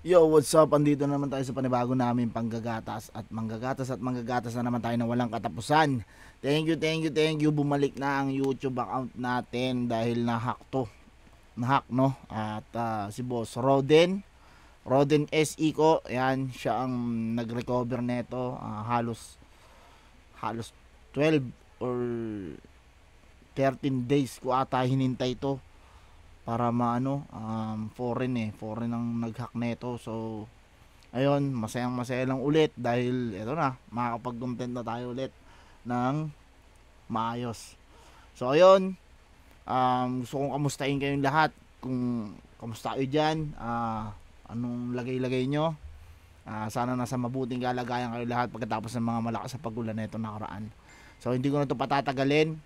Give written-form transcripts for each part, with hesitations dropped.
Yo, what's up? Andito naman tayo sa panibago namin panggagatas at manggagatas na naman tayo na walang katapusan. Thank you. Bumalik na ang YouTube account natin dahil na-hack to. Na-hack, no? At si Boss Roden SE ko, yan, siya ang nag-recover nito. Halos 12 or 13 days ko ata hinintay to para foreign ang nag-hack nito. So ayun, masaya lang ulit dahil ito na, makakapag-content na tayo ulit ng maayos. So ayun, gusto kong kamustahin kayong lahat. Kung kamusta kayo dyan, anong lagay nyo, sana nasa mabuting kalagayan kayo lahat pagkatapos ng mga malakas sa pagulan na ito nakaraan. So hindi ko na ito patatagalin.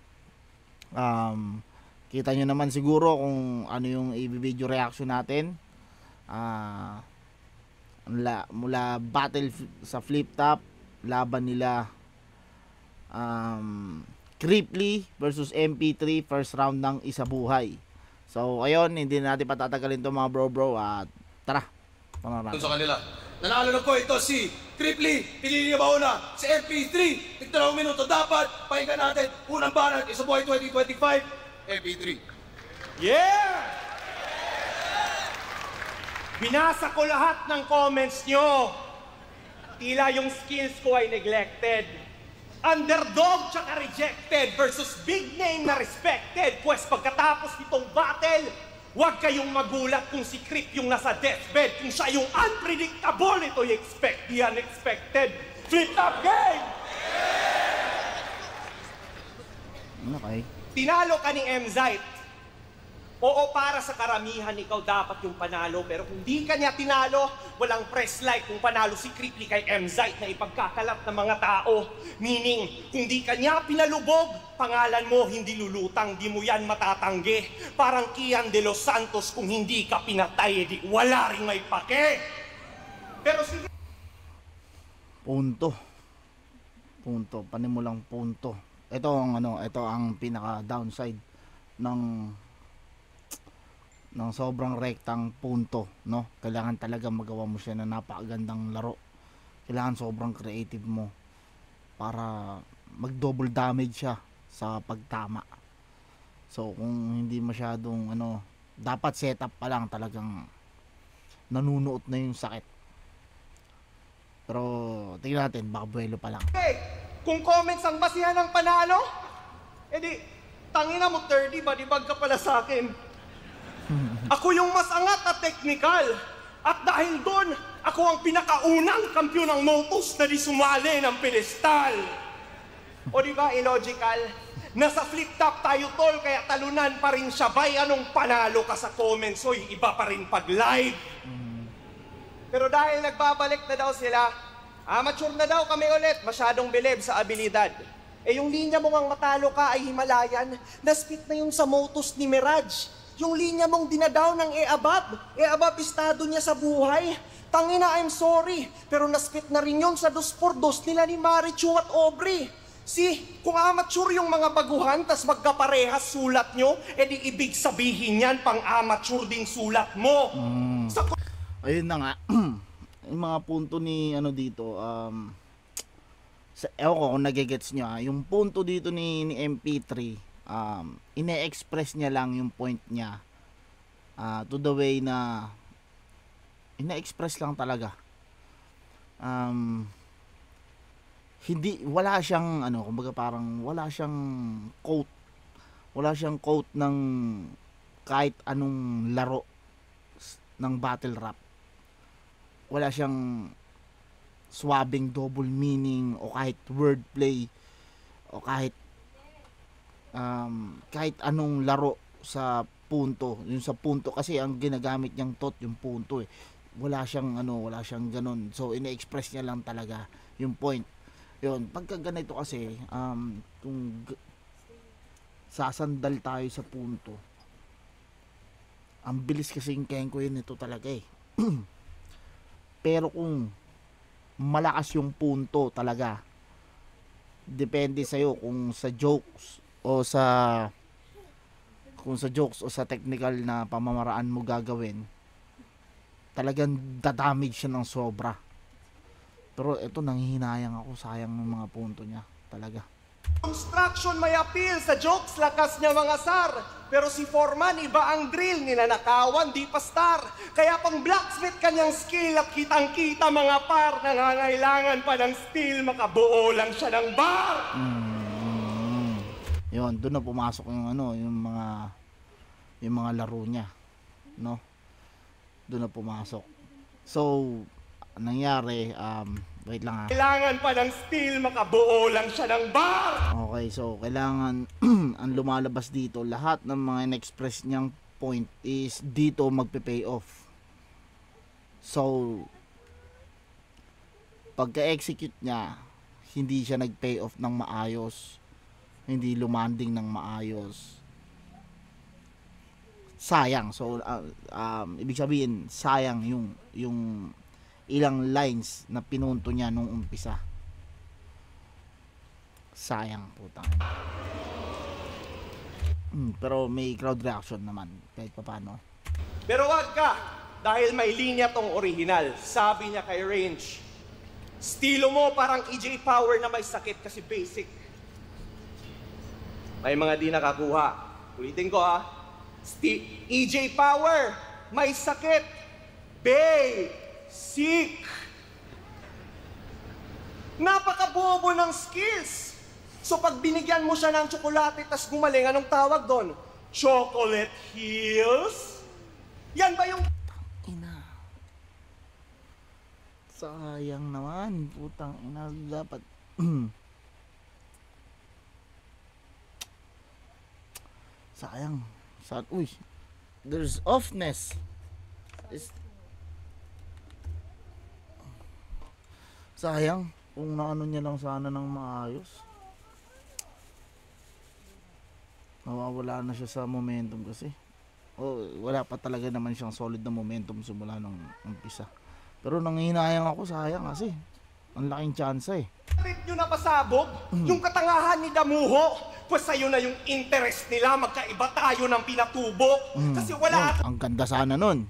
Kita nyo naman siguro kung ano yung i-video reaction natin. Mula battle sa flip top, laban nila Cripply versus MP3, first round ng isa buhay. So ayun, hindi natin patatagalin to mga bro at tara, panoorin natin. Sa kanila, nanalo na po ito si Cripply, pinilibaw na si MP3. Tignan 2 minuto dapat, pahinga natin, unang banat, isa buhay 2025, MP3. Yeah! Binasa ko lahat ng comments nyo. Tila yung skills ko ay neglected. Underdog tsaka rejected versus big name na respected. Pues pagkatapos nitong battle, huwag kayong magulat kung si Crip yung nasa deathbed. Kung siya yung unpredictable, ito'y expect the unexpected. Flip top game! Okay. Tinalo ka ni Mzite. Oo, para sa karamihan, ikaw dapat yung panalo. Pero kung di ka niya tinalo, walang press like kung panalo si Cripply kay Mzite na ipagkakalat ng mga tao. Meaning, kung di ka niya pinalubog, pangalan mo hindi lulutang, di mo yan matatanggi. Parang Kian de los Santos, kung hindi ka pinatay, di wala rin may pake. Pero si... Punto, panimulang punto. Ito ang pinaka downside ng sobrang rektang punto, no? Kailangan talaga magawa mo siya na napakagandang laro. Kailangan sobrang creative mo para mag-double damage siya sa pagtama. So kung hindi masyadong dapat setup pa lang talagang nanunuot na yung sakit. Pero tingnan natin, baka buwelo pa lang. Hey, kung comments ang basihan ng panalo, edi tangina mo 30, badibag ka pala sa akin. Ako yung mas angat at technical. At dahil doon, ako ang pinakaunang kampyon ng Motus na di sumali ng pedestal. O diba, illogical? Nasa flip top tayo tol, kaya talunan pa rin siya. Bay, anong panalo ka sa comments? Oy, iba pa rin pag live. Pero dahil nagbabalik na daw sila, amateur na daw kami ulit, masyadong bilib sa abilidad. Eh yung linya mong ang matalo ka ay Himalayan, na-spit na yun sa Motus ni Mirage. Yung linya mong dinadaw ng E-Abab estado niya sa buhay. Tangina, I'm sorry, pero na-spit na rin yun sa 2x2 nila ni Marichu at Aubrey. Kung amateur yung mga baguhan, tas magkaparehas sulat nyo, edi ibig sabihin yan, pang amateur din sulat mo. Ayun na nga. Yung mga punto ni dito, ewan ko kung nagigets nyo, yung punto dito ni MP3, ine-express niya lang yung point niya to the way na ine-express lang talaga. Wala siyang kumbaga parang wala siyang quote ng kahit anong laro ng battle rap. Wala siyang swabbing double meaning o kahit wordplay o kahit anong laro sa punto. Yung sa punto kasi ang ginagamit niyang yung punto eh. Wala siyang ganun. So ine-express niya lang talaga yung point. Yun, pagka ganito kasi kung sasandal tayo sa punto, ang bilis kasi yung kengko yun ito talaga eh. Pero kung malakas yung punto talaga, depende sa'yo kung sa jokes o sa technical na pamamaraan mo gagawin, talagang dadamage siya ng sobra. Pero ito, nanghihinayang ako, sayang ng mga punto niya talaga. Construction may appeal sa jokes, lakas niya mga sar. Pero si Foreman, iba ang drill, ninanakawan, di pa star. Kaya pang blacksmith kanyang skill at kitang-kita mga par. Nangangailangan pa ng steel, makabuo lang siya ng bar. Yun, doon na pumasok yung ano, yung mga laro niya, no? Doon na pumasok. So, nangyari, wait lang ha. Kailangan pa ng steel, makabuo lang siya ng bar. Okay, so kailangan ang lumalabas dito, lahat ng mga in-express niyang point is dito magpe-pay off. So, pagka-execute niya, hindi siya nag-pay off ng maayos, hindi lumanding ng maayos. Sayang. So, ibig sabihin, sayang yung ilang lines na pinunto niya nung umpisa. Sayang, putang. Pero may crowd reaction naman kahit paano. Pero wag ka, dahil may linya tong original. Sabi niya kay Range, estilo mo parang EJ Power na may sakit kasi basic. May mga di nakakuha. Ulitin ko ha. EJ Power, may sakit. Basic. Napakabobo ng skills. So pag binigyan mo siya ng tsokolate tas gumaling, anong tawag doon? Chocolate heals? Yan ba yung... Ina. Sayang naman, putang ina, dapat sayang. Uy, there's offness. Sayang kung naano niya lang sana ng maayos. Nawawala na siya sa momentum kasi. Wala pa talaga naman siyang solid na momentum simula nung umpisa. Pero nanghihinayang ako, sayang kasi. Ang laking tsansa eh. Trip nyo na pasabog? Yung katangahan ni Damuho? Pues sa'yo na yung interest nila, magkaiba tayo ng pinatubo. Kasi wala... Ang ganda sana nun.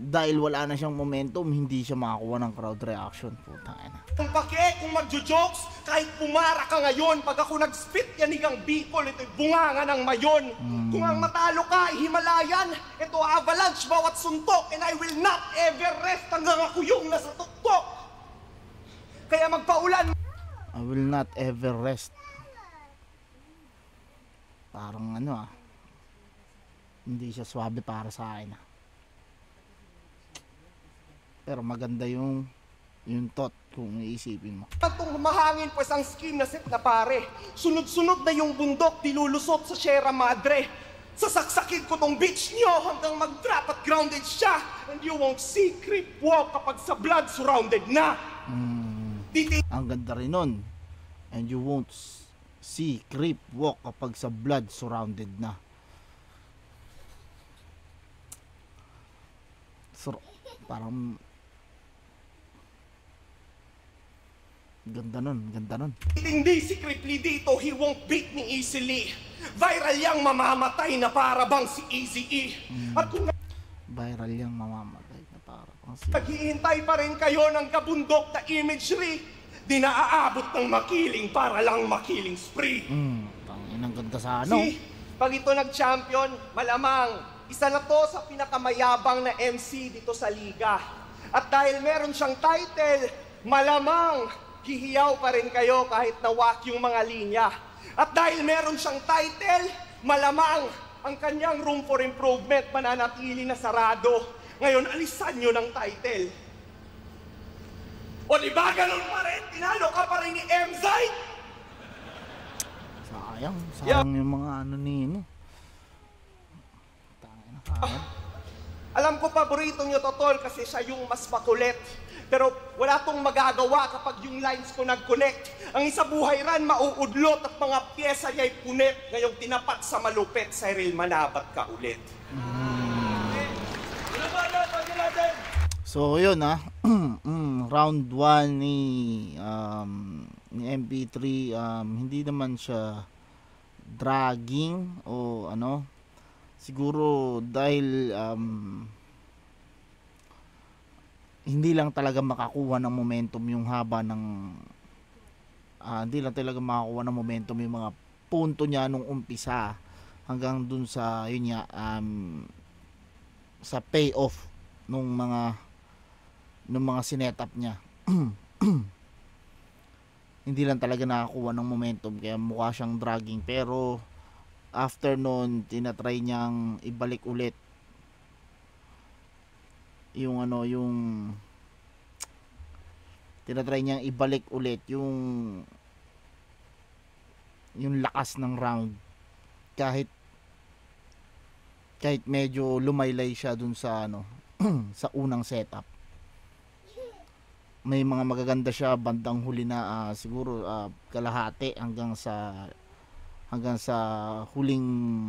Dahil wala na siyang momentum, hindi siya makakuha ng crowd reaction. Putang ina. Kung kung magjo-jokes, kahit pumara ka ngayon, pag ako nag-spit yan higang Bicol, ito'y bunganga ng mayon. Kung ang matalo ka, Himalayan, ito avalanche bawat suntok, and I will not ever rest hanggang ako yung nasa tuktok. Kaya magpaulan. I will not ever rest. Parang ano hindi siya swabe para sa akin Pero maganda yung thought kung iisipin mo. Itong mahangin pues ang scheme na set na pare. Sunod-sunod na yung bundok, dilulusot sa Sierra Madre. Sasaksakin ko tong beach nyo hanggang mag-drop at grounded siya. And you won't see creep walk kapag sa blood surrounded na. Ang ganda rin nun. And you won't see creep walk kapag sa blood surrounded na. So, parang ganda nun. Hindi si Cripply dito, he won't beat me easily. Viral yang mamamatay na para bang si Eazy-E. At kung Viral yang mamamatay na para bang si naghihintay pa rin kayo ng kabundok na imagery, di naaabot ng makiling para lang makiling spree. Tanginang ganda sa ano. See, pag ito nag-champion, malamang isa na to sa pinakamayabang na MC dito sa liga. At dahil meron siyang title, malamang hihiyaw pa rin kayo kahit nawak yung mga linya. At dahil meron siyang title, malamang ang kanyang room for improvement mananatili na sarado. Ngayon, alisan nyo ng title. O di ba ganun pa rin? Tinalo ka pa rin ni MZY? Sayang yung mga ano ni Alam ko paborito nyo to, Tol, kasi siya yung mas makulit. Pero wala tong magagawa kapag yung lines ko nag-connect. Ang isa buhay ran, mauudlot at mga pyesa niya'y punit. Ngayong tinapat sa malupit, Cyril, manabat ka ulit. So yun round 1 ni MP3, hindi naman siya dragging o ano, siguro dahil hindi lang talaga makakuha ng momentum yung haba ng hindi lang talaga makakuha ng momentum yung mga punto niya nung umpisa hanggang dun sa yun nga sa payoff nung mga sinetup niya. Hindi lang talaga nakakuha ng momentum kaya mukha siyang dragging, pero after nun tinatry niyang ibalik ulit yung tinatry niyang ibalik ulit yung lakas ng round kahit medyo lumaylay siya dun sa sa unang setup. May mga magaganda siya bandang huli na siguro kalahati hanggang sa huling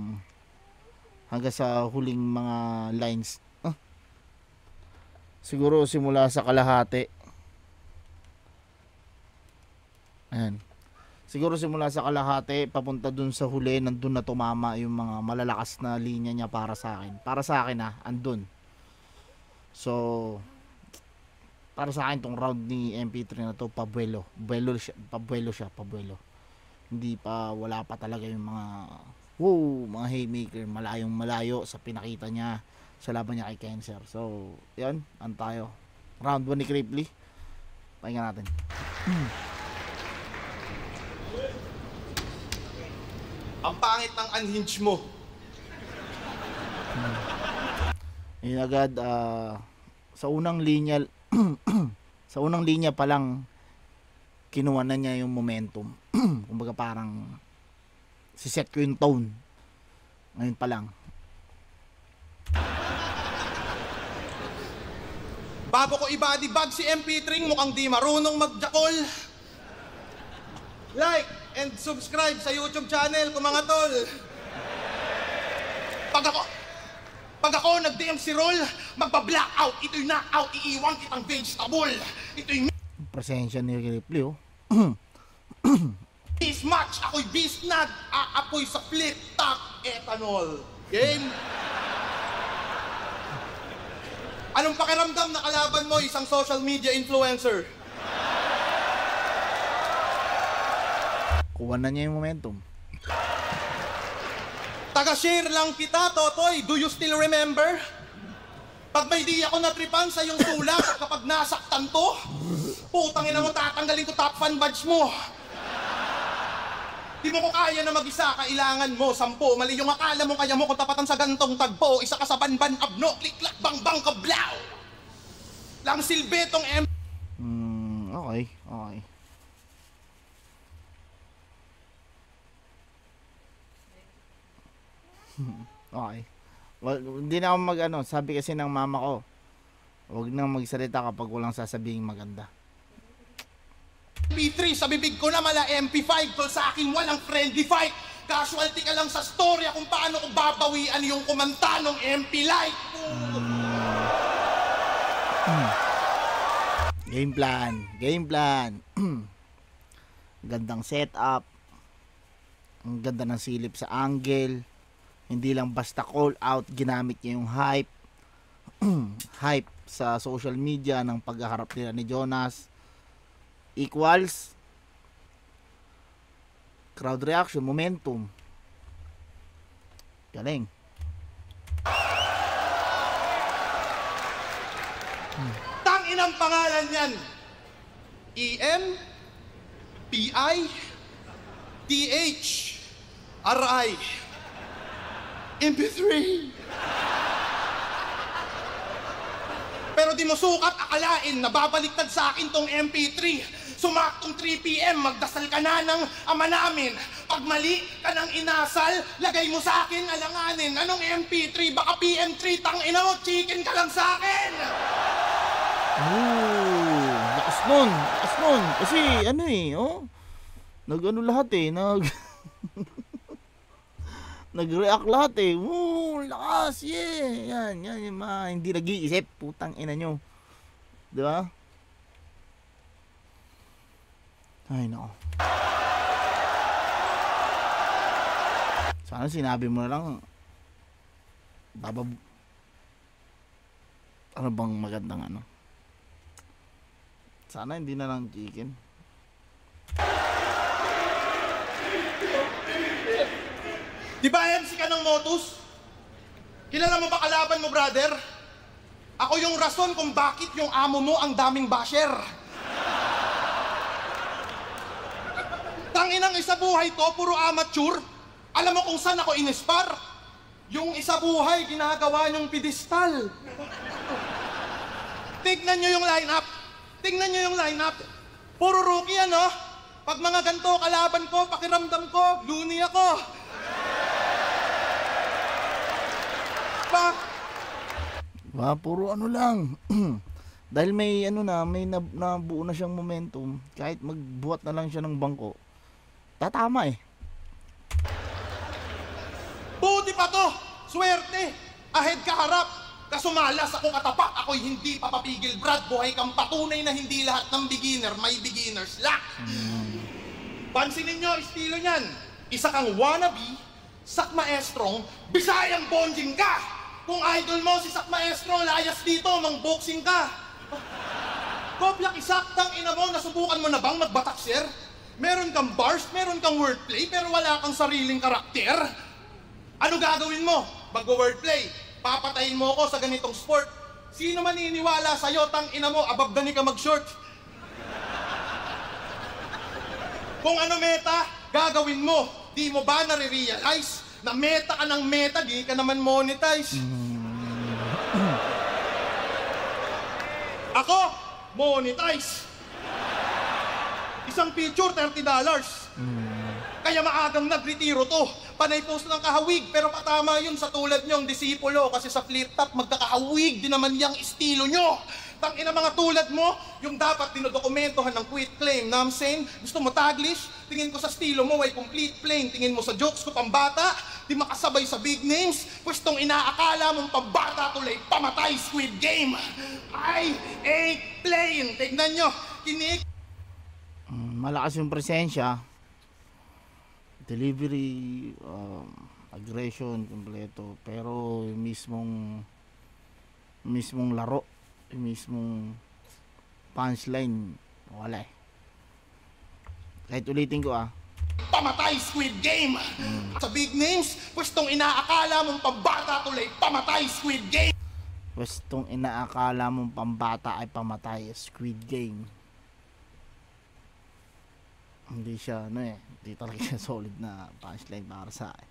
mga lines. Siguro simula sa kalahati. Ayan. Siguro simula sa kalahati papunta dun sa huli, nandun na tumama yung mga malalakas na linya niya para sa akin. Para sa akin andun. So para sa akin tong round ni MP3 na to pabuelo siya. Hindi pa, wala pa talaga yung mga haymaker, malayo sa pinakita niya sa laban niya kay Cancer. So yan, tayo round 1 ni Cripply. Pakinggan natin. Ang pangit ng unhinge mo. Yun agad sa unang linya pa lang kinuha na niya yung momentum. Kumbaga parang siset ko yung tone ngayon pa lang. Bago ko i-body bag si MP3, mukhang di marunong magjakol. Like and subscribe sa YouTube channel ko, mga tol. Pag ako nag-DM si Roll, magpa-blackout, ito'y knockout, iiwan kitang vegetable. Ito'y Presensya ni Ripley, beast match, ako'y beast nag, aapoy sa flip top ethanol. Game? Anong pakiramdam na kalaban mo isang social media influencer? Kuha na niya yung momentum. Taga-share lang kita, Totoy. Do you still remember? Pag may di ako natripan sa iyong sulat at kapag nasaktan to, putang ina mo, tatanggalin ko top fan badge mo. Di mo ko kaya na mag-isa, kailangan mo 10. Mali yung akala mo, kaya mo kung tapatan sa gantong tagpo. Isa ka sa banban abno, klik-klak, bang-bang, kablaw. Lang silbetong Okay. Okay. Well, hindi na ako sabi kasi ng mama ko, huwag nang magsalita kapag walang sasabihing maganda. MP3 sa bibig ko na mala MP5, tol, sa akin walang friendly fight. Casualty ka lang sa storya kung paano ko babawian yung kumanta ng MP Light. Game plan. Gandang setup. Ang ganda ng silip sa angle. Hindi lang basta call out, ginamit niya yung hype. Hype sa social media ng paghaharap nila ni Jonas. Equals crowd reaction, momentum. Galing. Tanginang pangalan yan. EM PI TH RI MP3. Pero di mo sukat akalain na babaliktad sa akin tong MP3. Sumaktong 3 PM, magdasal ka na ng ama namin. Pag mali ka ng inasal, lagay mo sa akin alanganin. Anong MP3? Baka PM3, tangina mo, chicken ka lang sa akin! Lakas nun. Kasi lahat nag-react lahat lakas, yeah. Yan yung mga hindi nag-iisip, putang ina nyo. Di ba? Ay, nako. Sana sinabi mo na lang, ano bang magandang Sana hindi na lang chicken. Di ba MC ka ng Motus? Kilala mo ba kalaban mo, brother? Ako yung rason kung bakit yung amo mo ang daming basher. Tanginang isa buhay to, puro amateur. Alam mo kung saan ako inispar? Yung isa buhay, ginagawa niyong pedestal. Tignan niyo yung lineup. Tignan niyo yung lineup. Puro rookie ano? Pag mga ganito kalaban ko, pakiramdam ko, loony ako. Puro ano lang. Dahil may ano na, may nabuo na siyang momentum, kahit magbuhat na lang siya ng bangko, tatama eh. Buti pa to! Swerte! Ahead ka harap! Kasumalas ako katapat, ako'y hindi papapigil, Brad. Buhay kang patunay na hindi lahat ng beginner may beginner's luck. Pansinin nyo, estilo niyan. Isa kang wannabe, sak maestrong, Bisayang bonjing ka! Kung idol mo si sak maestro, layas dito, mang-boxing ka. Koblak isaktang ina mo, nasubukan mo na bang magbatak, sir? Meron kang bars, meron kang wordplay, pero wala kang sariling karakter. Ano gagawin mo? Mag-wordplay. Papatayin mo ako sa ganitong sport. Sino maniniwala sa'yo, tang ina mo, above the knee ka mag-short? Kung ano meta, gagawin mo. Di mo ba nare-realize na meta ka ng meta, di ka naman monetize? Ako, monetize. Isang picture, $30. Kaya maagang nagretiro to. Panay post ng kahawig, pero patama yun sa tulad nyong disipulo. Kasi sa flip top, magkakahawig din naman yung estilo nyo. Tangina mga tulad mo, yung dapat dinodokumentohan ng quit claim. Know what I'm saying? Gusto mo taglish? Tingin ko sa estilo mo ay complete plain. Tingin mo sa jokes ko pambata, di makasabay sa big names. Pwestong inaakala mong pambata tuloy, pamatay Squid Game. I ain't playing. Tignan nyo, kinig. Malakas yung presensya, delivery, aggression, kompleto. Pero yung mismong laro, yung mismong punchline, wala eh. Kahit ulitin ko Pamatay Squid Game. Sa big names, pwestong inaakala mong pambata tuloy, pamatay Squid Game. Pwestong inaakala mong pambata ay pamatay Squid Game. Hindi siya, hindi talaga siya solid na punchline para sa akin.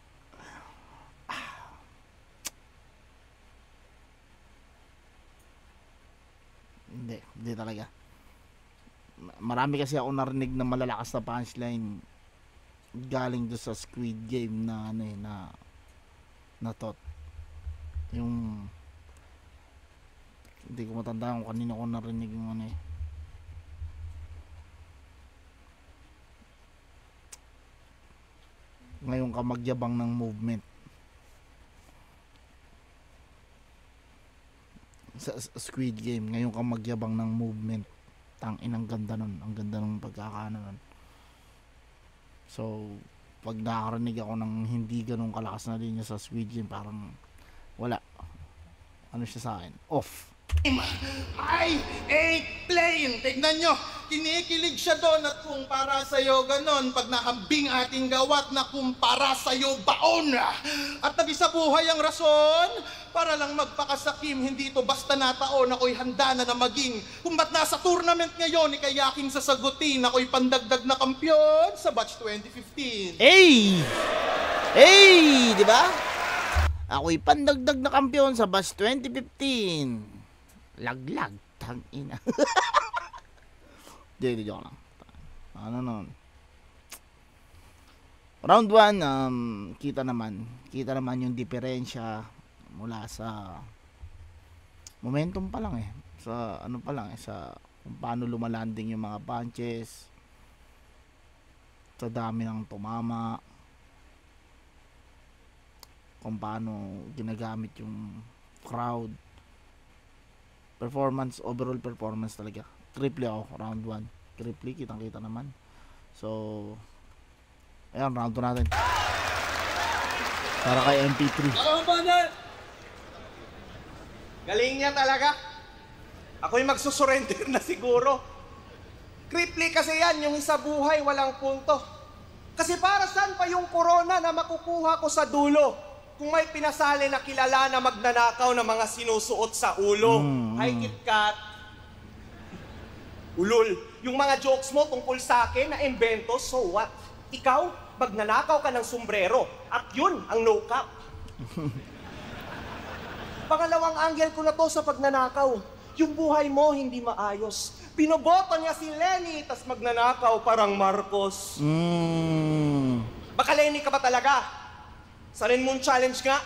Hindi talaga. Marami kasi ako narinig na malalakas na punchline galing do sa Squid Game na na thought. Yung hindi ko matandaan kung kanino ko narinig yung ngayon ka magyabang ng movement sa Squid Game. Ngayon ka magyabang ng movement. Ang ganda nun, ang ganda ng pagkakaano nun. So pag nakarinig ako ng hindi ganun kalakas na linya sa Squid Game, parang wala, ano siya sa akin, off. I ain't playing. Tignan nyo, kinikilig siya doon at kung para sa'yo ganon, pag nakambing ating gawat na kung para sa'yo baon. At nag-isa buhay ang rason para lang magpakasakim, hindi ito basta nataon. Ako'y handa na maging kung ba't nasa tournament ngayon, ikayaking sasagutin. Ako'y pandagdag na kampyon sa batch 2015. Di ba? Ako'y pandagdag na kampiyon sa batch 2015. Laglag, tangina. Di joke lang. Ano nun? Round 1, kita naman yung diferensya mula sa momentum pa lang sa ano pa lang sa kung paano lumalanding yung mga punches, sa dami ng tumama, kung paano ginagamit yung crowd, performance, overall performance talaga. Triple ako, round 1. Triple, kitang-kita naman. So, ayan, round 2 natin. Para kay MP3. Galing niya talaga. Ako'y magsusurrender na siguro. Cripply kasi yan, yung isa buhay, walang punto. Kasi para saan pa yung corona na makukuha ko sa dulo kung may pinasali na kilala na magnanakaw ng mga sinusuot sa ulo? Hi, KitKat. Ulol, yung mga jokes mo tungkol sa akin na invento, so what? Ikaw, magnanakaw ka ng sombrero at yun ang no cap. Pangalawang angle ko na to sa pagnanakaw. Yung buhay mo hindi maayos. Binoboto niya si Lenny, tas magnanakaw parang Marcos. Baka Lenny ka ba talaga? Sarin mong challenge nga.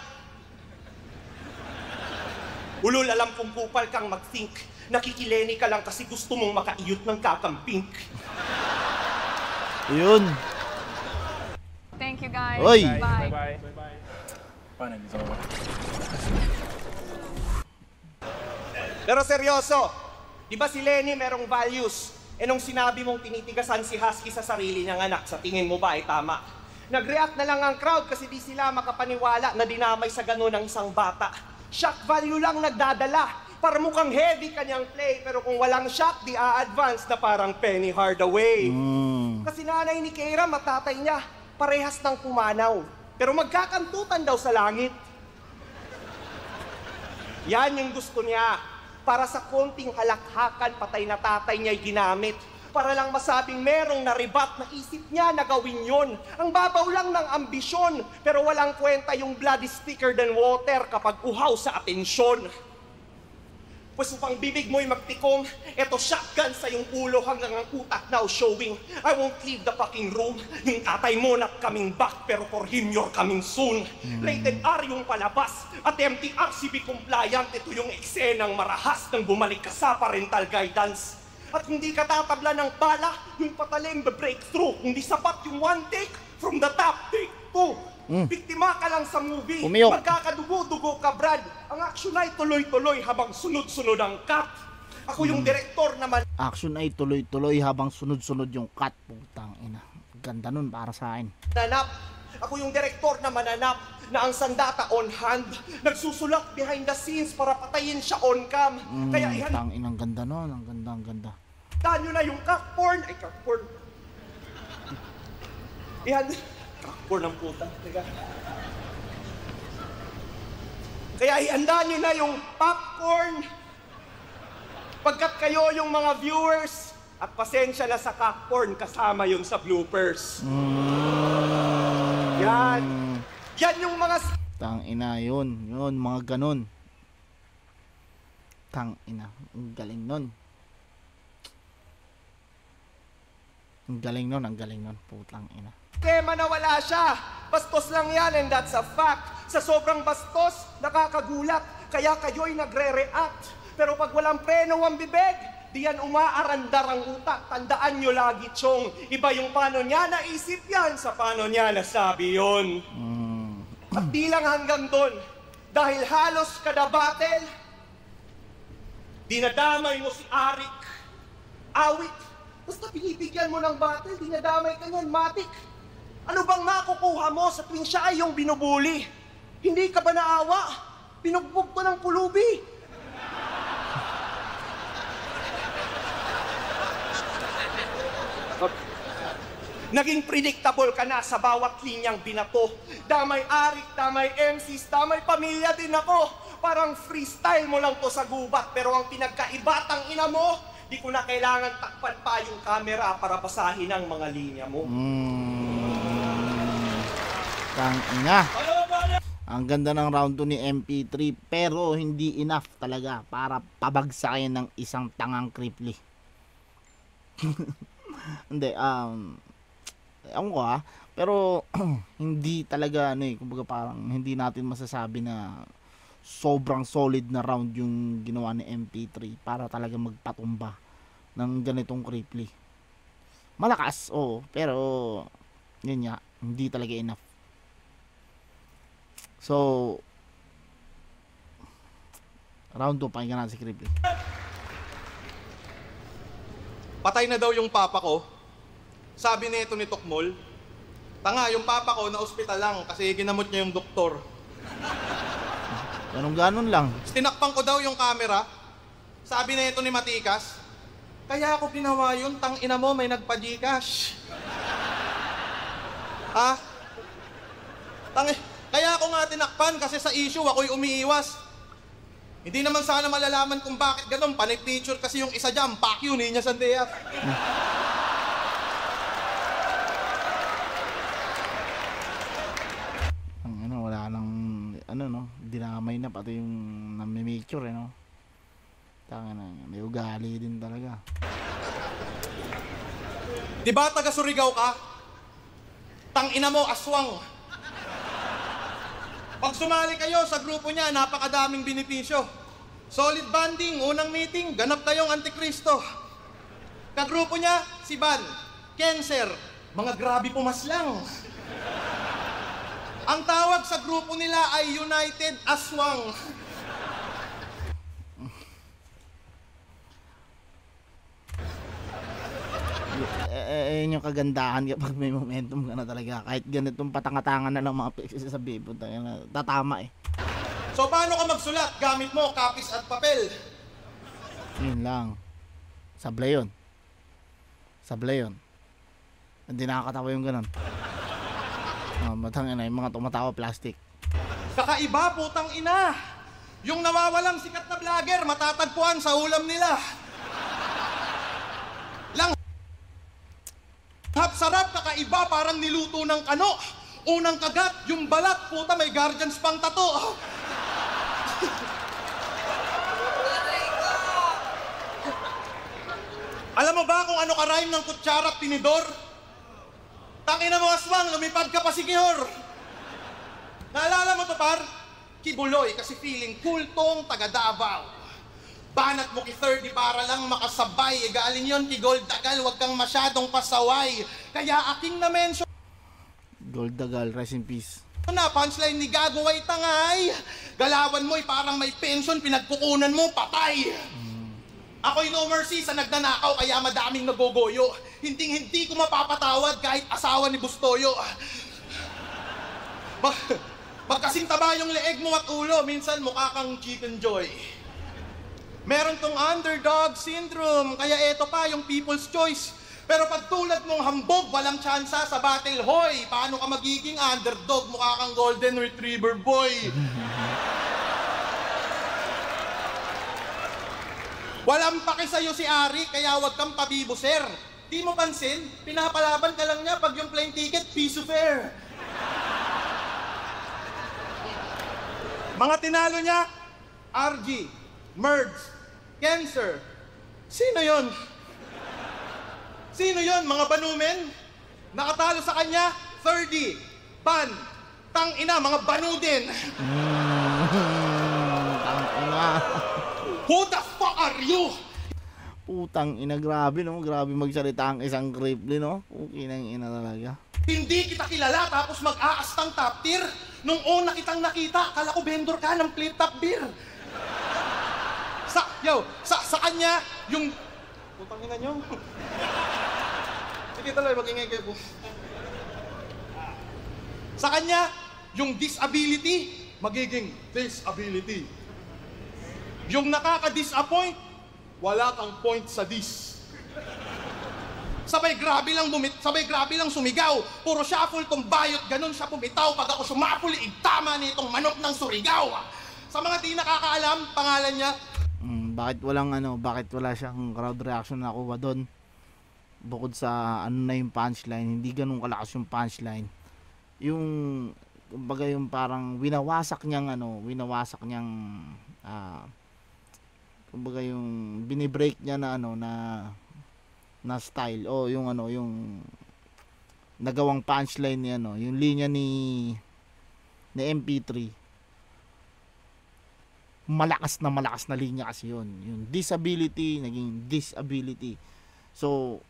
Ulol, alam kong kupal kang mag-think. Nakikileni ka lang kasi gusto mong makaiyot ng kakampink. Yun. Thank you guys. Oy. Bye. Bye-bye. Paano dito? Pero seryoso, di ba si Lenny merong values? E nung sinabi mong tinitigasan si Husky sa sarili niyang anak, sa tingin mo ba ay tama? Nag-react na lang ang crowd kasi di sila makapaniwala na dinamay sa ganun ng isang bata. Shock value lang nagdadala. Para mukhang heavy kanyang play, pero kung walang shock, di a-advance na parang Penny Hardaway. Kasi nanay ni Keira, matatay niya, parehas ng pumanaw. Pero magkakantutan daw sa langit. Yan yung gusto niya. Para sa konting halakhakan, patay na tatay niya'y ginamit. Para lang masabing merong naribat na isip niya na gawin yun. Ang babaw lang ng ambisyon, pero walang kwenta yung blood is thicker than water kapag uhaw sa atensyon. Pues upang bibig mo'y magtikom, eto shotgun sa yung ulo hanggang ang utak now showing. I won't leave the fucking room. Yung tatay mo not coming back, pero for him you're coming soon. Rated R yung palabas, at MTRCB compliant. Ito yung eksenang marahas nang bumalik ka sa parental guidance. At hindi ka tatabla ng bala, yung patalim breakthrough. Hindi sapat yung one take, from the top take two. Biktima ka lang sa movie. Pumiyok. Magkakadugo-dugo ka, Brad. Ang action ay tuloy-tuloy habang sunod-sunod ang cut. Ako yung direktor naman. Action ay tuloy-tuloy habang sunod-sunod yung cut. Putang ina. Ganda nun para sa akin. Nanap. Ako yung direktor na mananap na ang sandata on hand. Nagsusulat behind the scenes para patayin siya on cam. Kaya Tang inang ganda nun. Ang ganda, ang ganda. nyo na yung cockporn. Ay, cockporn. Cockporn ng puta. Teka. Kaya ihanda nyo na yung popcorn. Pagkat kayo yung mga viewers, at pasensya na sa cockporn, kasama yun sa bloopers. Yan. Yan yung mga... Tang ina yun. Yun, mga ganun. Tang ina. Ang galing nun. Ang galing nun, ang galing nun. Putang ina. Tema na wala siya. Bastos lang yan and that's a fact. Sa sobrang bastos, nakakagulat. Kaya kayo'y nagre-react. Pero pag walang preno ang bibig, di yan umaarandar ang utak. Tandaan nyo lagi, Chong. Iba yung paano niya naisip yan sa paano niya nasabi yun. At di lang hanggang doon. Dahil halos kada battle, dinadamay mo si Arik. Awit. Basta pinibigyan mo ng battle, dinadamay ka niyan, matik. Ano bang makukuha mo sa tuwing siya ay yung binubuli? Hindi ka ba naawa? Pinugbog ko ng pulubi. Naging predictable ka na sa bawat linyang binato. Damay Arik, damay MCs, damay pamilya din ako. Parang freestyle mo lang to sa gubat, pero ang pinagkaibatang ina mo, di ko na kailangan takpan pa yung camera para basahin ang mga linya mo. Tang ina. Ang ganda ng round 2 ni MP3 pero hindi enough talaga para pabagsakin ng isang tangang Cripply. Hindi, ewan ko pero hindi talaga kumbaga parang hindi natin masasabi na sobrang solid na round yung ginawa ni MP3 para talaga magpatumba ng ganitong Cripply. Malakas, pero yun nga, hindi talaga enough. So, round 2, pakinggan natin si Cripply. Patay na daw yung papa ko. Sabi nito ni Tokmol, tanga, yung papa ko na ospital lang kasi ginamot niya yung doktor. Ganun lang. Tinakpan ko daw yung camera. Sabi nito ni Matikas, Kaya ako ginawa yun, tang ina mo, may nagpa-Gcash. Ha? Kaya ako nga tinakpan kasi sa issue ako'y umiiwas. Hindi naman sana malalaman kung bakit ganun. Panay picture kasi yung isa dyan, Pacquiao, Niña Sandeas. Wala nang, no, dinamay na pati yung nami-picture, no. Tanga na, may ugali din talaga. Diba taga Surigao ka? Tang ina mo, aswang. Pag sumali kayo sa grupo niya, napakadaming benepisyo. Solid bonding, unang meeting, ganap kayong Antikristo. Kagrupo niya, si Van, Cancer, mga grabe pumaslang. Ang tawag sa grupo nila ay United Aswang. Yun yung kagandahan kapag may momentum ka na talaga. Kahit ganitong patangatangan na lang mga pagsasabi, tatama eh. So paano ka magsulat? Gamit mo kapis at papel. Yun lang. Sablay yun. Sablay yun. Hindi nakakatawa yung ganun. Matangin na yung mga tumatawa plastic. Kakaiba, putang ina. Yung nawawalang sikat na vlogger, matatagpuan sa ulam nila. Sarap, kakaiba, parang niluto ng kano. Unang kagat, yung balat, puta, may guardians pang tato. Alam mo ba kung ano ka-rhyme ng kutsara at tinidor? Tangina mo, aswang, lumipad ka pa si Kihor. Naalala mo to, par? Kibuloy, kasi feeling cool tong taga Davao. Banat mo ki 30 para lang makasabay. Galing yon ki Gold Dagal, wag kang masyadong pasaway. Kaya aking na-mention Gold Dagal, rest in peace. na punchline ni Gago ay tangay. Galawan mo'y parang may pension, pinagkukunan mo, patay. Ako'y no mercy sa nagnanakaw, kaya madaming nagogoyo. Hindi ko mapapatawad kahit asawa ni Bustoyo. Pagkasing taba yung leeg mo at ulo, minsan mukha kang Chicken Joy. Meron tong underdog syndrome, kaya eto pa yung people's choice. Pero pag tulad mong hambog, walang tsansa sa battle, hoy. Paano ka magiging underdog? Mukha kang golden retriever boy. Walang paki sa'yo si Ari, kaya wag kang pabibo, sir. Di mo pansin, pinapalaban ka lang niya pag yung plane ticket, piso fare. Mga tinalo niya, RG, Merds, Cancer. Sino yon? Sino yon, mga banumen? Nakatalo sa kanya, 30, Ban, tang ina, mga banu din. Tang ina. Who the fuck are you? Putang ina, grabe no, grabe magsalita ang isang Cripply, no. Pukinang ina talaga. Hindi kita kilala tapos mag-aastang top tier. Nung una kitang nakita, akala ko vendor ka ng flip top beer. Sa kanya, yung... Putang ina nyo. Sige talaga, mag-ingay kayo po. Sa kanya, yung disability, magiging disability. Yung nakaka-disappoint, wala kang point sa dis. Sabay grabe lang sumigaw. Puro shuffle tong bayot, ganun siya pumitaw. Pag ako sumapuli, igtama nitong manok ng Surigao. Sa mga di nakakaalam, pangalan niya, bakit wala siyang crowd reaction na nakuha doon? Bukod sa na yung punchline, hindi ganun kalakas yung punchline. Yung kumbaga yung parang winawasak niyang kumbaga yung binibreak niya na na style o yung nagawang punchline niya, yung linya ni MP3. Malakas na linya kasi yun. Yung disability naging disability. So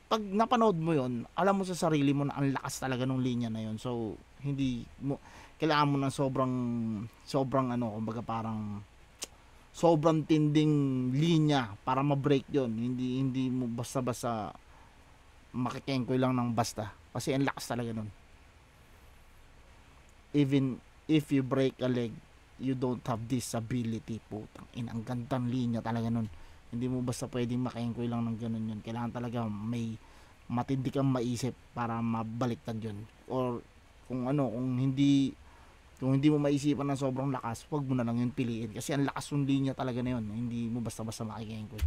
pag napanood mo yon, alam mo sa sarili mo na ang lakas talaga ng linya na yon. So hindi mo kailangan mo ng sobrang kumbaga parang sobrang tinding linya para ma-break yon. Hindi mo basta-basta makikengkoy lang ng basta kasi ang lakas talaga nun. Even if you break a leg, you don't have disability. Putang ina, ang gandang linya talaga nun. Hindi mo basta pwedeng maka-enjoy lang ng ganun yun. Kailangan talaga may matindi kang maisip para mabaliktad yun. Or kung hindi mo maisipan ng sobrang lakas, wag mo na lang yun piliin. Kasi ang lakas yung linya talaga na yun. Hindi mo basta-basta makika-enjoy.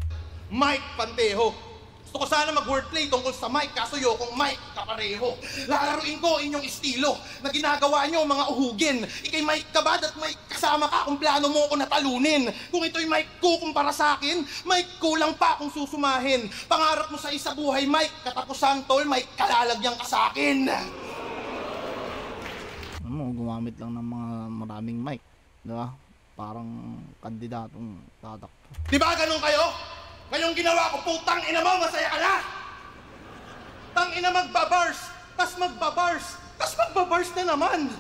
Mike Pantejo. Gusto ko sana mag-wordplay tungkol sa Mike, kaso yokong Mike kapareho. Lalaruin ko inyong estilo na ginagawa nyo mga uhugin. Ikay Mike kabad at Mike kasama ka kung plano mo ko natalunin. Kung ito'y Mike ko kumpara sa akin, Mike kulang pa kung susumahin. Pangarap mo sa isa buhay Mike, katapusan tol Mike kalalagyang ka sa akin. Gumamit lang ng mga maraming mic, di ba? Parang kandidatong tatakbo. Di ba ganun kayo? Ngayong ginawa ko, putang ina mo, masaya ka na! Tang ina magbabars, tas magbabars na naman.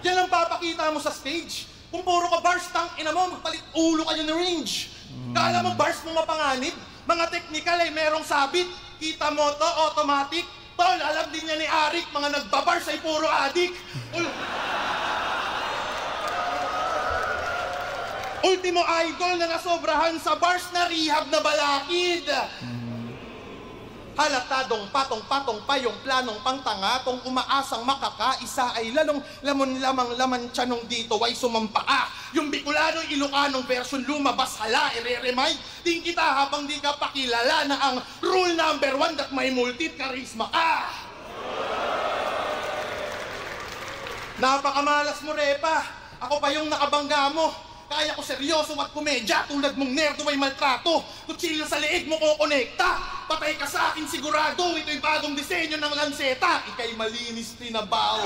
Yan ang papakita mo sa stage. Kung puro ka bars, tang ina mo, magpalit ulo ka ng range. Kala mo bars mo mapanganib? Mga technical ay merong sabit. Kita mo to, automatic. Tol, alam din niya ni Arik, mga nagbabars ay puro adik. Ultimo idol na nasobrahan sa bars na rehab na balakid. Halatadong patong-patong pa yung planong pangtangatong umaasang makakaisa ay lalong lamon lamang laman tiyanong dito ay sumampa. Yung Bicolanong Ilocanong version lumabas hala, ire-remind din kita habang di ka pakilala na ang rule number 1 that may multi-charisma ka. Napakamalas mo, Repa. Ako pa yung nakabangga mo. Kaya ko seryoso at komedya tulad mong nerdo ay maltrato. Kutsilyo sa leeg mo ko konekta. Patay ka sa akin sigurado. Ito'y bagong disenyo ng lanseta. Ika'y malinis tinabaw.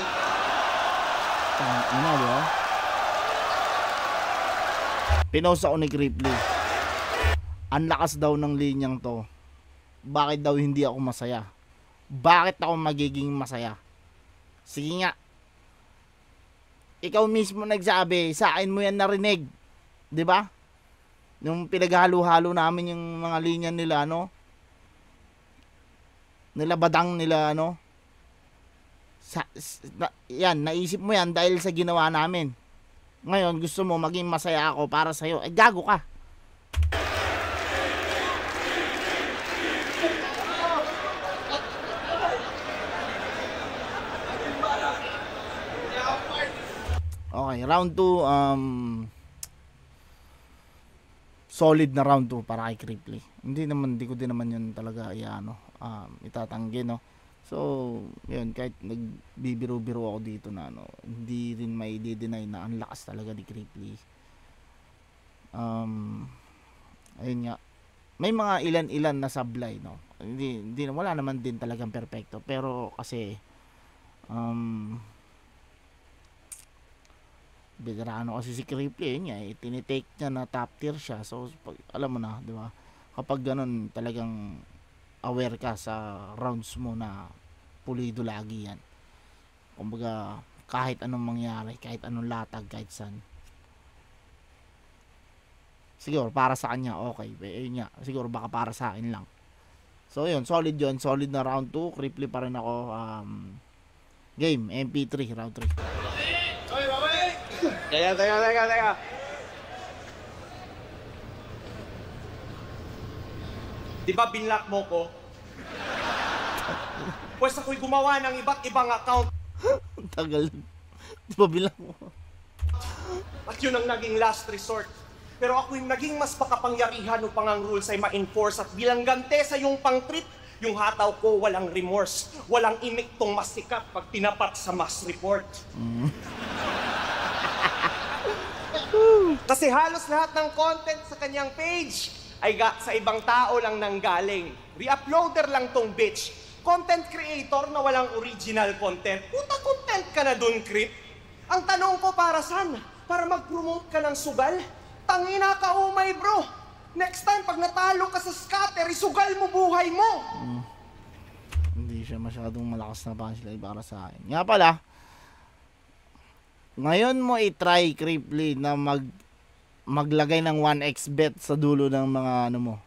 Ano ba? Pinost ako ni Cripply. Ang lakas daw ng linyang to. Bakit daw hindi ako masaya? Bakit ako magiging masaya? Sige nga. Ikaw mismo nagsabi, sa akin mo yan narinig. 'Di ba? Nung pinaghalo-halo namin yung mga linya nila, nila Badang, nila yan, naisip mo yan dahil sa ginawa namin. Ngayon, gusto mo maging masaya ako para sa'yo. Gago ka. Okay, round 2, solid na round 2 para kay Cripply. Hindi ko din naman yun talaga itatanggi, no. So, yun, kahit nagbibiro-biro ako dito na hindi rin may di-deny na ang lakas talaga ni Cripply. Ayun nga. May mga ilan-ilan na sablay, no. Wala naman din talagang perpekto, pero kasi veterano kasi si Cripply, yun nga, tinitake niya na top tier siya. So, alam mo na, di ba? Kapag ganun, talagang aware ka sa rounds mo na pulido lagi yan. Kumbaga, kahit anong mangyari, kahit anong latag, kahit saan. Siguro, para sa kanya, okay. Yun nga, siguro baka para sa akin lang. So, yun, solid yun. Solid na round 2. Cripply pa rin ako. Game, MP3, round 3. Teka. Di ba binlock mo ko? Pwes ako'y gumawa ng iba't ibang account. Tagal. Di ba bilang mo? At yun ang naging last resort. Pero ako'y naging mas makapangyarihan upang ang rules ay ma-enforce. At bilang gante sa iyong pang-trip, yung hataw ko walang remorse. Walang imiktong masikat pag tinapat sa mass report. Kasi halos lahat ng content sa kanyang page ay sa ibang tao lang nanggaling. Re-uploader lang tong bitch. Content creator na walang original content. Puta content ka na dun, Crip. Ang tanong ko para saan? Para mag-promote ka ng sugal? Tangina ka, umay bro. Next time, pag natalo ka sa scatter, isugal mo buhay mo. Hindi siya masyadong malakas na punchline para sa akin. Nga pala, ngayon mo i-try, Cripply, na maglagay ng 1x bet sa dulo ng mga mo.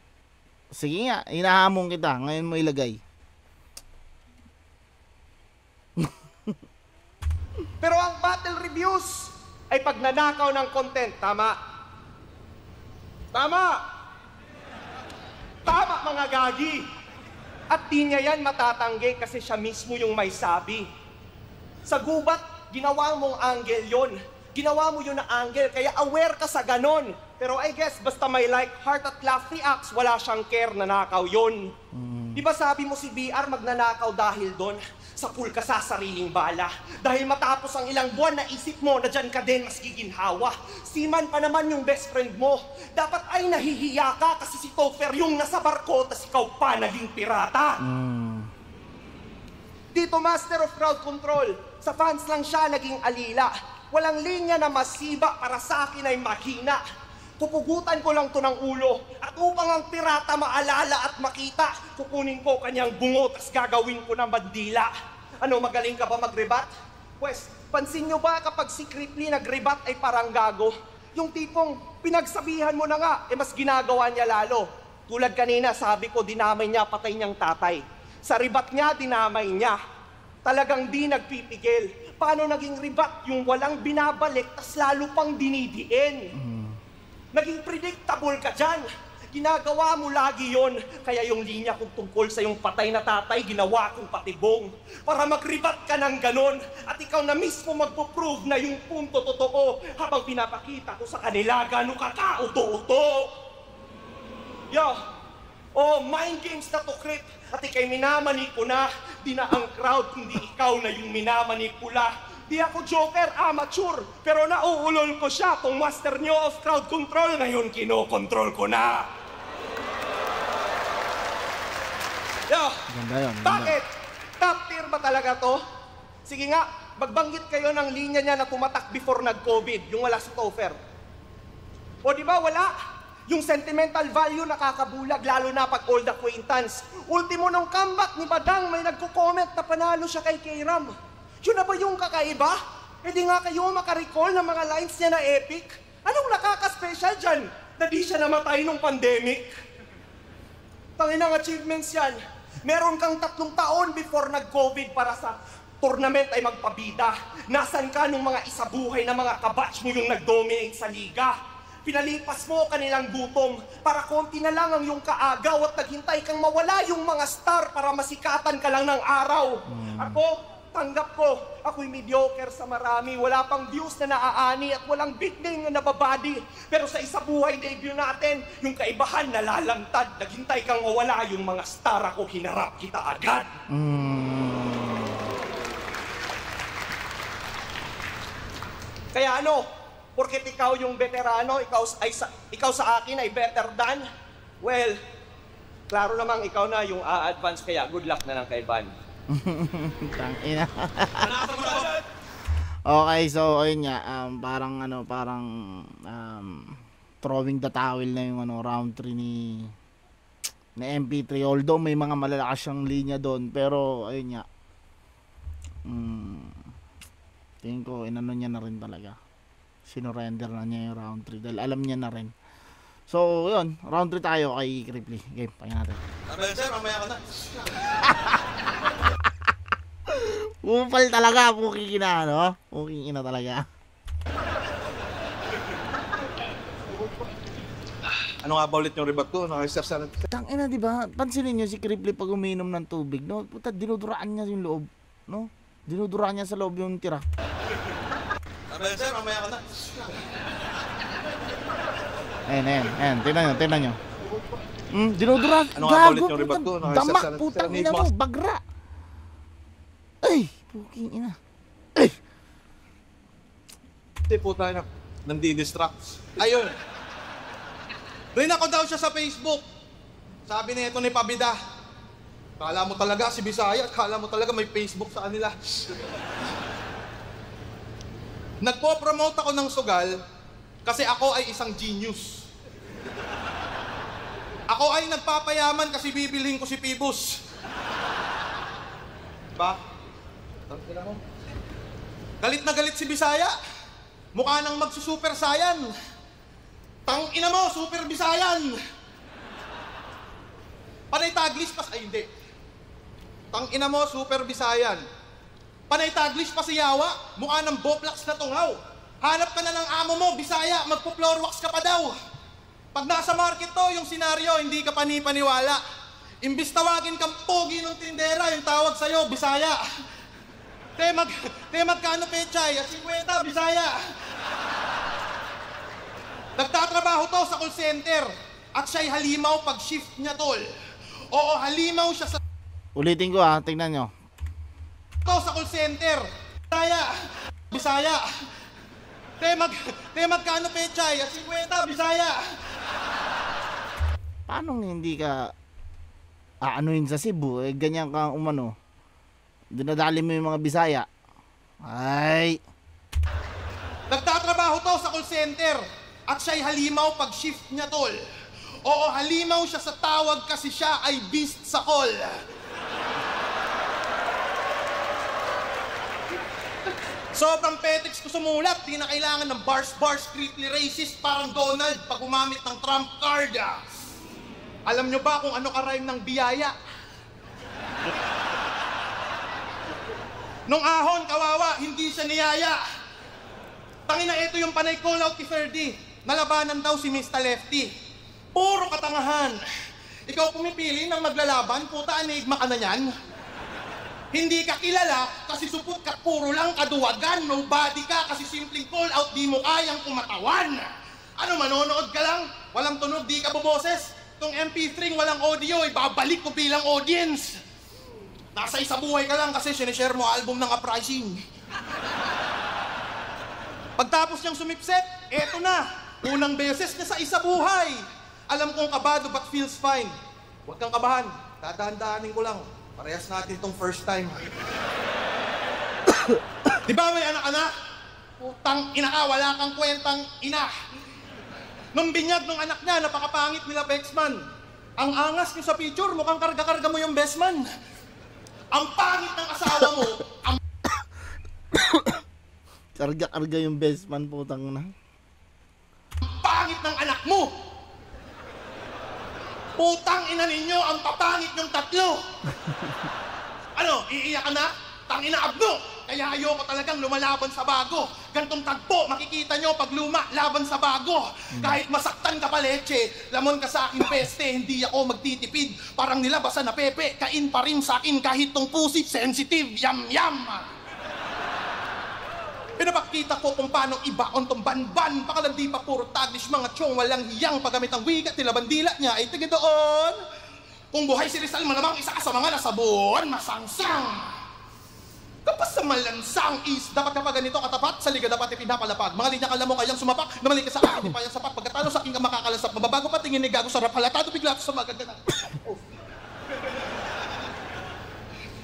Sige nga, hinahamon kita. Ngayon mo ilagay. Pero ang battle reviews ay pag nanakaw ng content. Tama. mga gagi. At di niya yan matatanggi kasi siya mismo yung may sabi. Sa gubat, ginawa mong angle yon. Ginawa mo yun na angle, kaya aware ka sa ganon. Pero I guess, basta may like, heart at laugh reacts, wala siyang care, nanakaw yun. Di ba sabi mo si BR magnanakaw dahil doon? Sa pool ka sa sariling bala. Dahil matapos ang ilang buwan, naisip mo na dyan ka din mas giginhawa. Seaman pa naman yung best friend mo. Dapat ay nahihiya ka kasi si Topher yung nasa barko, tas ikaw pa naging pirata. Dito, Master of Crowd Control. Sa fans lang siya naging alila. Walang linya na masiba para sa akin ay mahina. Pupugutan ko lang to ng ulo. At upang ang pirata maalala at makita, kukunin ko kanyang bungo tas gagawin ko ng bandila. Ano, magaling ka ba mag-rebat? Pwes, pansin nyo ba kapag si Cripply nag-rebat ay parang gago? Yung tipong pinagsabihan mo na nga, mas ginagawa niya lalo. Tulad kanina, sabi ko, dinamay niya patay niyang tatay. Sa rebat niya, dinamay niya. Talagang di nagpipigil. Paano naging rebat yung walang binabalik tas lalo pang dinidiin? Naging predictable ka dyan. Ginagawa mo lagi yon. Kaya yung linya kong tungkol sa yung patay na tatay, ginawa kong patibong. Para mag-rebat ka ng ganon. At ikaw na mismo magpo-prove na yung punto totoo habang pinapakita ko sa kanila gano'ng kakauto-uto. Oh, mind games na to, Crit. At ikay minamani ko na, di na ang crowd, hindi ikaw na yung minamanipula. Di ako joker, amateur, pero nauulol ko siya. Kung master nyo of crowd control, ngayon kinokontrol ko na. Ganda yun. Bakit? Top tier ba talaga to? Sige nga, magbanggit kayo ng linya niya na tumatak before nag-COVID, yung wala si Topher. O di ba wala? Yung sentimental value nakakabulag, lalo na pag old acquaintance. Ultimo nung comeback ni Badang, may nagko-comment na panalo siya kay K-Ram. Yun na ba yung kakaiba? E di nga kayo makarecall ng mga lines niya na epic? Anong nakaka-special dyan? Na di siya namatay nung pandemic? Tanginang achievements yan. Meron kang 3 taon before nag-COVID para sa tournament ay magpabida. Nasaan ka nung mga isabuhay na mga kabatch mo yung nag-dominate sa liga? Pinalipas mo kanilang gutom para konti na lang ang iyong kaagaw at naghintay kang mawala yung mga star para masikatan ka lang ng araw. Ako, tanggap ko, ako'y mediocre sa marami. Wala pang views na naaani at walang big name na nababadi. Pero sa isa buhay debut natin, yung kaibahan nalalantad. Naghintay kang mawala yung mga star, ako hinarap kita agad. Kaya ano? Porket ikaw yung veterano, ikaw sa akin ay better than? Well, klaro namang ikaw na yung a-advance, kaya good luck na lang kay Van. Tangina. Okay, so ayun nga, parang throwing the towel na yung round 3 ni MP3. Although may mga malalakas siyang linya doon, pero ayun nga. Tingin ko inano niya na rin talaga. Sinurrender na niya yung round 3 dahil alam niya na rin. So, yun. Round 3 tayo kay Cripply. Game, pahinga natin. Abel, sir, mamaya ka na. Pupal talaga. Puking ina, no? Puking ina talaga. Ano nga ba ulit yung rebat ko? Naka-reserve sa... Tangina, di ba? Pansinin niyo si Cripply pag uminom ng tubig, no? Puta, dinuduraan niya yung loob, no? Dinuduraan niya sa loob yung tira. Abel, sir, mamaya ka na. Ayan. Tingnan nyo. Dinudura. Ano nga ba ulit yung rebat ko? Damak, putang ina mo. Bagra. Ay, puking ina. Ay. Hindi po tayo nandidistract. Ayun. Rinako daw siya sa Facebook. Sabi na ito ni Pabida. Kala mo talaga si Bisaya, kala mo talaga may Facebook sa kanila. Nagpo-promote ako ng sugal kasi ako ay isang genius. Ako ay nagpapayaman kasi bibilhin ko si Pibus. Ba? Galit na galit si Bisaya. Mukha nang magsusuper sayan. Tangina mo, super Bisayan. Panay Taglish pas, ay hindi. Tangina mo, super Bisayan. Panay Taglish pa si Yawa, mukha ng Boplax na tungaw. Hanap ka na ng amo mo, Bisaya, magpo-floor wax ka pa daw. Pag nasa market to, yung senaryo, hindi ka panipaniwala. Imbis tawagin kang pogi ng tindera, yung tawag sa'yo, Bisaya. Magkano pechay? 50, Bisaya. Nagtatrabaho to sa call center at siya'y halimaw pag shift niya, tol. Oo, halimaw siya sa... Ulitin ko ha, tingnan nyo. To sa call center. Bisaya. Magkano pechay? 50, Bisaya. Paano hindi ka aanuhin sa Cebu? Eh, ganyan kang umano. Dinadali mo yung mga Bisaya. Ay. Nagtatrabaho to sa call center at siya'y halimaw pag shift niya, tol. Oo, halimaw siya sa tawag kasi siya ay beast sa call. Sobrang petex ko sumulat, di na kailangan ng bars, streetly racist, parang Donald pag gumamit ng Trump card. Alam nyo ba kung ano ka-rhyme ng biyaya? Nung ahon, kawawa, hindi siya niyaya. Tangina, ito yung panay call out ni Ferdy. Nalabanan daw si Mr. Lefty. Puro katangahan. Ikaw pumipili ng maglalaban, puta, enigma ka na yan. Hindi ka kilala kasi supot ka, puro lang kaduwagan. Nobody ka kasi simpleng call out, di mo kayang kumatawan. Ano, manonood ka lang? Walang tunog, di ka buboses? Tong MP3 walang audio, ibabalik ko bilang audience. Nasa isa buhay ka lang kasi sinishare mo album ng Uprising. Pagtapos niyang sumipset, eto na. Unang beses niya sa isa buhay. Alam kong kabado but feels fine. Huwag kang kabahan, dadahan-dahanin ko lang. Parehas natin itong first time. Di ba may anak-anak? Putang ina ka, wala kang kwentang ina. Nung binyag ng anak niya, napakapangit nila Bexman. Ang angas niyo sa picture, mukhang karga-karga mo yung bestman. Ang pangit ng asawa mo, ang Karga-karga yung bestman, putang na. pangit ng anak mo. Putang ina ninyo, ang papangit yung tatlo. Ano, iiyak ka na? Tangina abno! Kaya ayoko talagang lumalaban sa bago. Gantong tagpo, makikita nyo pag luma, laban sa bago. Kahit masaktan ka pa, leche, lamon ka sa akin peste, hindi ako magtitipid. Parang nilabasa na pepe, kain pa rin sa akin kahit tong pusit, sensitive, yam-yam. Pinapakita ko kung paano ibaon tong banban. Pakalandi pa puro taglish, mga tiyong walang hiyang paggamit ang wigat nila bandila niya ay tiga doon. Kung buhay si Rizal, malamang isa ka sa mga nasabon, masangsang. Kapag sa malansang is, dapat kapag ganito katapat, sa liga dapat ipinapalapag. Mga linya kala mo kayang sumapak, namali ka sa akin, di pa yung sapat. Pagkatalo sa akin ka makakalasap, mababago pa tingin ni gago sarap halatado, bigla sa maganda.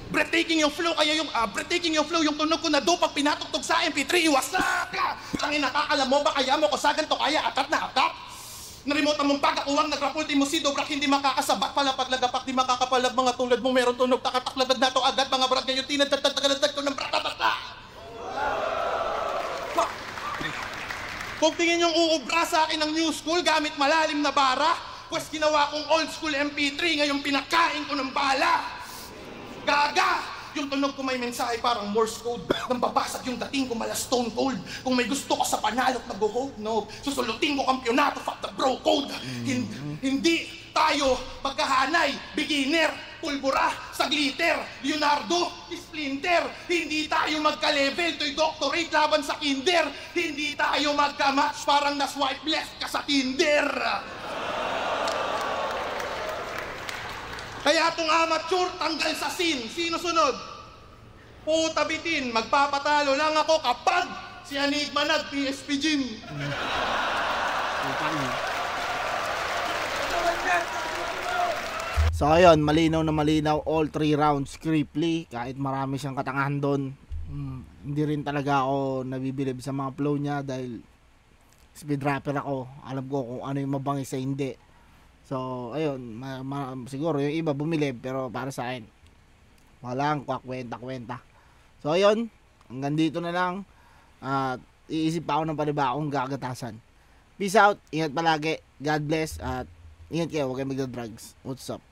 Breathtaking yung flow, kaya yung breathtaking yung flow, yung tunog ko na do pag pinatugtog sa MP3, iwasak ka! Tangin nakakala mo ba kaya mo kusagan to kaya atat na atat? Na-remote mong pagkakuwang nagrapulti mo si Dobrak hindi makakasabat pala paglagapak di makakapalag mga tulad mo meron tunog takataklagad na to agad mga brad ngayon tinadtagtagtagtag ko ng bratatata. Kung tingin yung uubra sa akin ng new school gamit malalim na bara, pues ginawa kong old school MP3 ngayon pinakain ko ng bala. Gaga! Yung tunog ko may mensahe parang Morse code. Nang babasag yung dating ko mala stone cold. Kung may gusto ko sa panalo at mag-hold, no. Susulutin ko kampyonato, fuck the bro code. Hindi tayo magkahanay, beginner, pulbura, sa glitter, Leonardo, Splinter. Hindi tayo magka-level, to'y doctorate laban sa kinder. Hindi tayo magka-match, parang na-swipe left ka sa Tinder. Kaya itong amateur, tanggal sa scene. Sino sunod? Puta bitin, magpapatalo lang ako kapag si Enigma nag-PSP gym. So ayun, malinaw na malinaw all 3 rounds scriptly, kahit marami siyang katangahan doon. Hindi rin talaga ako nabibilib sa mga flow niya dahil speed rapper ako. Alam ko kung ano yung mabangis sa hindi. So, ayun, siguro yung iba bumilib pero para sa akin, walang kwenta-kwenta. So, ayun, hanggang dito na lang. At iisip pa ako ng panibagong gagatasan. Peace out, ingat palagi, God bless, at ingat kayo, huwag kayo magda-drugs. What's up?